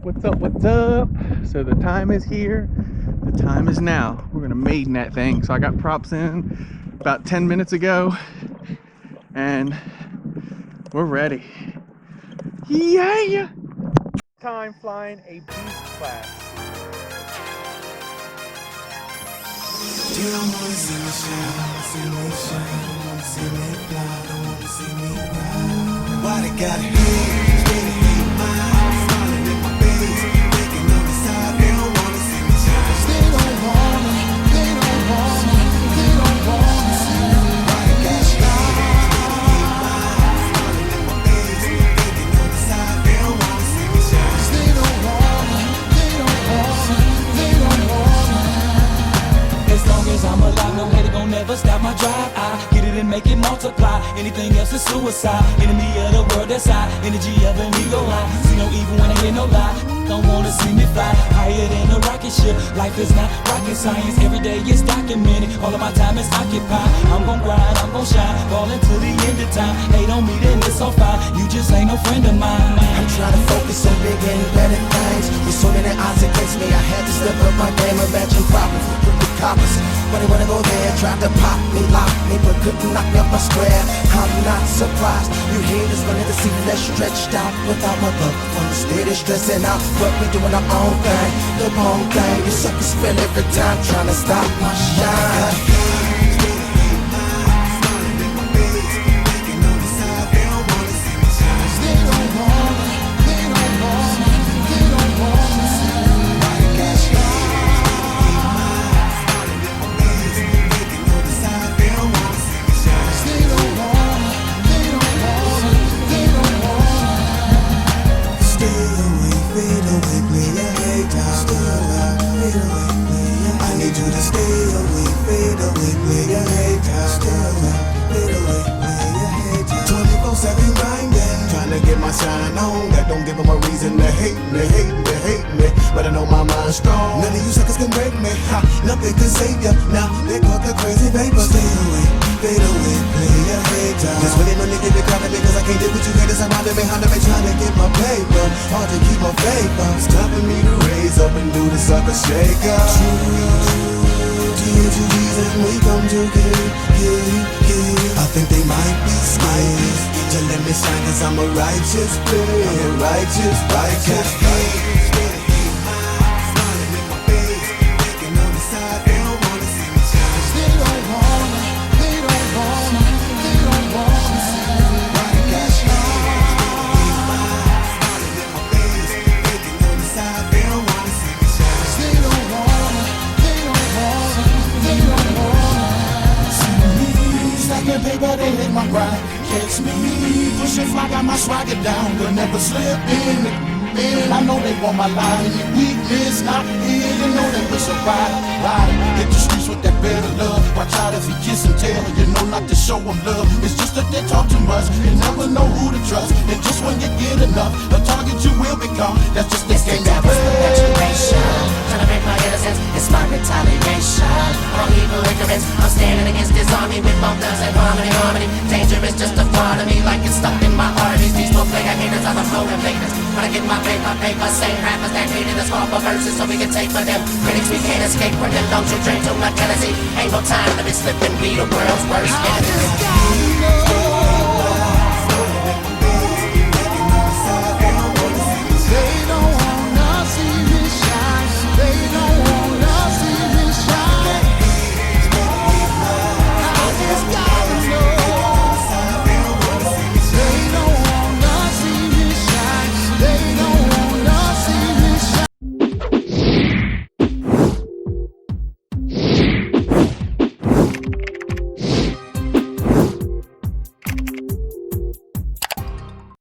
What's up? What's up? So the time is here. The time is now. We're gonna Maiden that thing. So I got props in about 10 minutes ago and we're ready. Yeah! Time flying a beast class. You don't wanna see me shine, see me shine, don't wanna see me fly, don't wanna see me ride. Why they gotta hate, they hate mine, smiling in my face, thinking on the side, they don't wanna see me shine. They don't wanna, they don't wanna, they don't wanna see me. Why they gotta hate, they hate mine, smiling in my face, thinking on the side, they don't wanna see me shine. They don't wanna, they don't wanna, they don't wanna. As long as I'm alive, no hater gon' never stop my drive. I get it and make it multiply. Anything else is suicide. Enemy of the world, that's I. Energy of an ego high. See no evil when I hear no lie. Don't wanna see me fly higher than a rocket ship. Life is not rocket science. Every day is documented. All of my time is occupied. I'm gon' grind, I'm gon' shine. Ballin' to the end of time. Hate on me, then it's on fire. You just ain't no friend of mine. I'm trying to focus on bigger and better things. With so many odds against me, I had to step up my game. Imagine problems with crooked coppers. When they wanna go there, tried to pop me, lock me, but couldn't knock me off my square. I'm not surprised. You haters wanted to see flesh stretched out without my love. When the steady stressing out, but we doing our own thing, the wrong thing. You suckers spend every time trying to stop my shine. Shine on, that don't give them a reason to hate me, hate me, hate me. But I know my mind's strong. None of you suckers can break me. Ha, nothing can save ya. Now they caught the crazy vapor. Stay away, fade away, play a hater. Just waiting on niggas to come because I can't deal with you haters surrounding me, behind me, trying to get my paper. Hard to keep my faith up. Stopping me to raise up and do the sucker shaker. G-U-G's and we come to kill. I think they might be scared to let me shine, cause I'm a righteous player. I'm a righteous, righteous. Smiling in my face, thinking on the side, they don't wanna see me shine. They don't wanna, they don't wanna, they don't wanna see me. Why they got smiling in my face, thinking on the side, they don't wanna see me shine. They don't wanna, they don't wanna, they don't wanna see me. Stacking paper, they hit my grind. Catch me, pushing fly, got my swagger down, but never slip in. I know they want my line, and your weakness not here. You know they wish a ride. Hit the streets with that better love. Watch out if you kiss and tell, you know not to show them love. It's just that they talk too much, you never know who to trust. And just when you get enough, a target you will become. That's just this game to play. Trying to break my innocence, it's my retaliation. All evil ignorance, I'm standing against this army with both guns and harmony. Dangerous just a part of me, like it's stuck in my arteries. These no player haters are the motivators. When I get my paper, same rappers that hated us fall for verses so we can take for them. Critics, we can't escape from them. Don't you drink too much Tennessee. Ain't no time to be slipping, be the world's worst enemy.